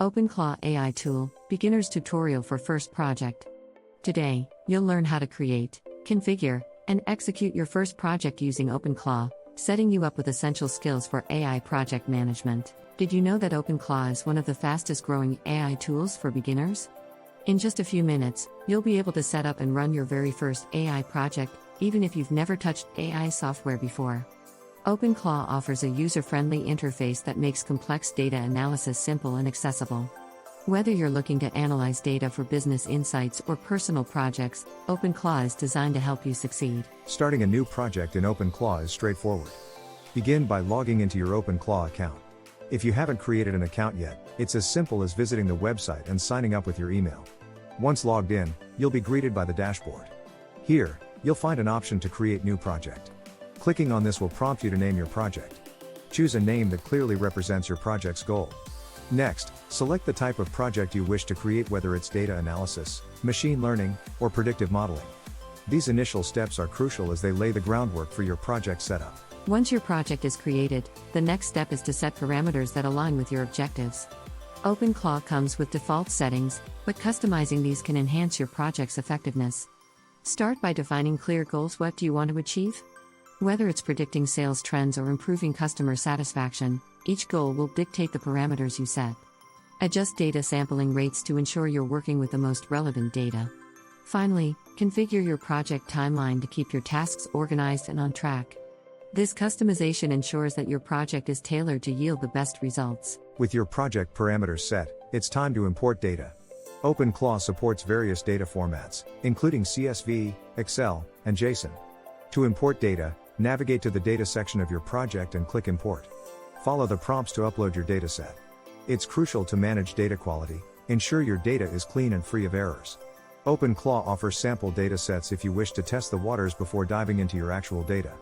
OpenClaw AI Tool, Beginner's Tutorial for First Project. Today, you'll learn how to create, configure, and execute your first project using OpenClaw, setting you up with essential skills for AI project management. Did you know that OpenClaw is one of the fastest growing AI tools for beginners? In just a few minutes, you'll be able to set up and run your very first AI project, even if you've never touched AI software before. OpenClaw offers a user-friendly interface that makes complex data analysis simple and accessible. Whether you're looking to analyze data for business insights or personal projects, OpenClaw is designed to help you succeed. Starting a new project in OpenClaw is straightforward. Begin by logging into your OpenClaw account. If you haven't created an account yet, it's as simple as visiting the website and signing up with your email. Once logged in, you'll be greeted by the dashboard. Here, you'll find an option to create new project. Clicking on this will prompt you to name your project. Choose a name that clearly represents your project's goal. Next, select the type of project you wish to create, whether it's data analysis, machine learning, or predictive modeling. These initial steps are crucial as they lay the groundwork for your project setup. Once your project is created, the next step is to set parameters that align with your objectives. OpenClaw comes with default settings, but customizing these can enhance your project's effectiveness. Start by defining clear goals. What do you want to achieve? Whether it's predicting sales trends or improving customer satisfaction, each goal will dictate the parameters you set. Adjust data sampling rates to ensure you're working with the most relevant data. Finally, configure your project timeline to keep your tasks organized and on track. This customization ensures that your project is tailored to yield the best results. With your project parameters set, it's time to import data. OpenClaw supports various data formats, including CSV, Excel, and JSON. To import data, navigate to the Data section of your project and click Import. Follow the prompts to upload your dataset. It's crucial to manage data quality. Ensure your data is clean and free of errors. OpenClaw offers sample datasets if you wish to test the waters before diving into your actual data.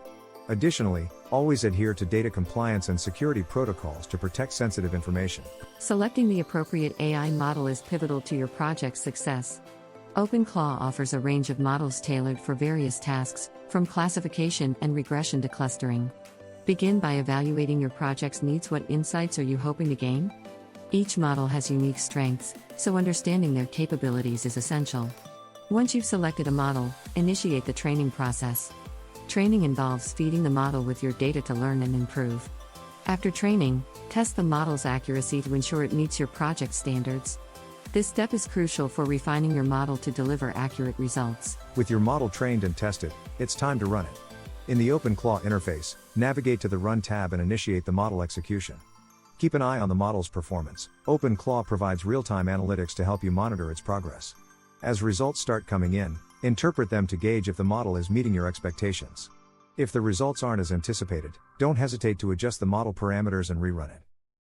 Additionally, always adhere to data compliance and security protocols to protect sensitive information. Selecting the appropriate AI model is pivotal to your project's success. OpenClaw offers a range of models tailored for various tasks, from classification and regression to clustering. Begin by evaluating your project's needs. What insights are you hoping to gain? Each model has unique strengths, so understanding their capabilities is essential. Once you've selected a model, initiate the training process. Training involves feeding the model with your data to learn and improve. After training, test the model's accuracy to ensure it meets your project standards. This step is crucial for refining your model to deliver accurate results. With your model trained and tested, it's time to run it. In the OpenClaw interface, navigate to the Run tab and initiate the model execution. Keep an eye on the model's performance. OpenClaw provides real-time analytics to help you monitor its progress. As results start coming in, interpret them to gauge if the model is meeting your expectations. If the results aren't as anticipated, don't hesitate to adjust the model parameters and rerun it.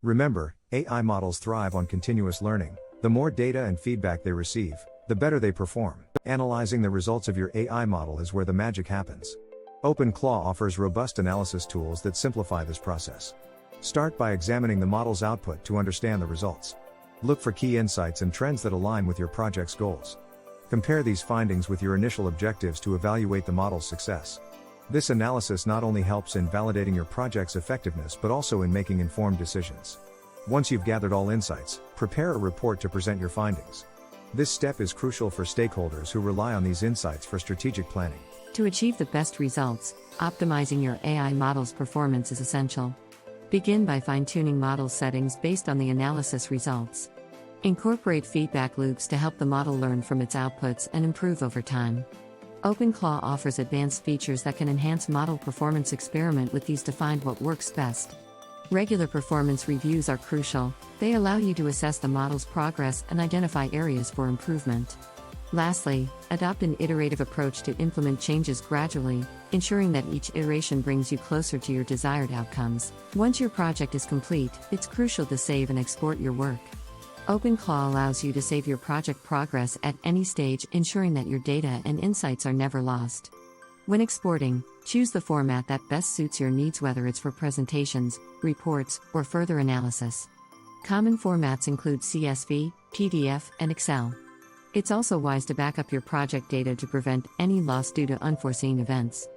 Remember, AI models thrive on continuous learning. The more data and feedback they receive, the better they perform. Analyzing the results of your AI model is where the magic happens. OpenClaw offers robust analysis tools that simplify this process. Start by examining the model's output to understand the results. Look for key insights and trends that align with your project's goals. Compare these findings with your initial objectives to evaluate the model's success. This analysis not only helps in validating your project's effectiveness but also in making informed decisions. Once you've gathered all insights, prepare a report to present your findings. This step is crucial for stakeholders who rely on these insights for strategic planning. To achieve the best results, optimizing your AI model's performance is essential. Begin by fine-tuning model settings based on the analysis results. Incorporate feedback loops to help the model learn from its outputs and improve over time. OpenClaw offers advanced features that can enhance model performance. Experiment with these to find what works best. Regular performance reviews are crucial. They allow you to assess the model's progress and identify areas for improvement. Lastly, adopt an iterative approach to implement changes gradually, ensuring that each iteration brings you closer to your desired outcomes. Once your project is complete, it's crucial to save and export your work. OpenClaw allows you to save your project progress at any stage, ensuring that your data and insights are never lost. When exporting, choose the format that best suits your needs, whether it's for presentations, reports, or further analysis. Common formats include CSV, PDF, and Excel. It's also wise to back up your project data to prevent any loss due to unforeseen events.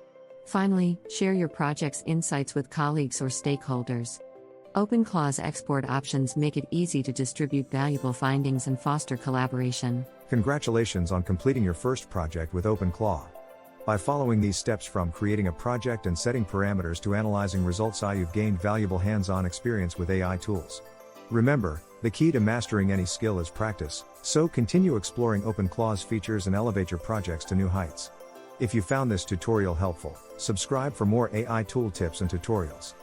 Finally, share your project's insights with colleagues or stakeholders. OpenClaw's export options make it easy to distribute valuable findings and foster collaboration. Congratulations on completing your first project with OpenClaw. By following these steps from creating a project and setting parameters to analyzing results, you've gained valuable hands-on experience with AI tools. Remember, the key to mastering any skill is practice, so continue exploring OpenClaw's features and elevate your projects to new heights. If you found this tutorial helpful, subscribe for more AI tool tips and tutorials.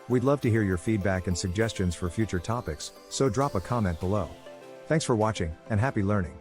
We'd love to hear your feedback and suggestions for future topics, so drop a comment below. Thanks for watching, and happy learning.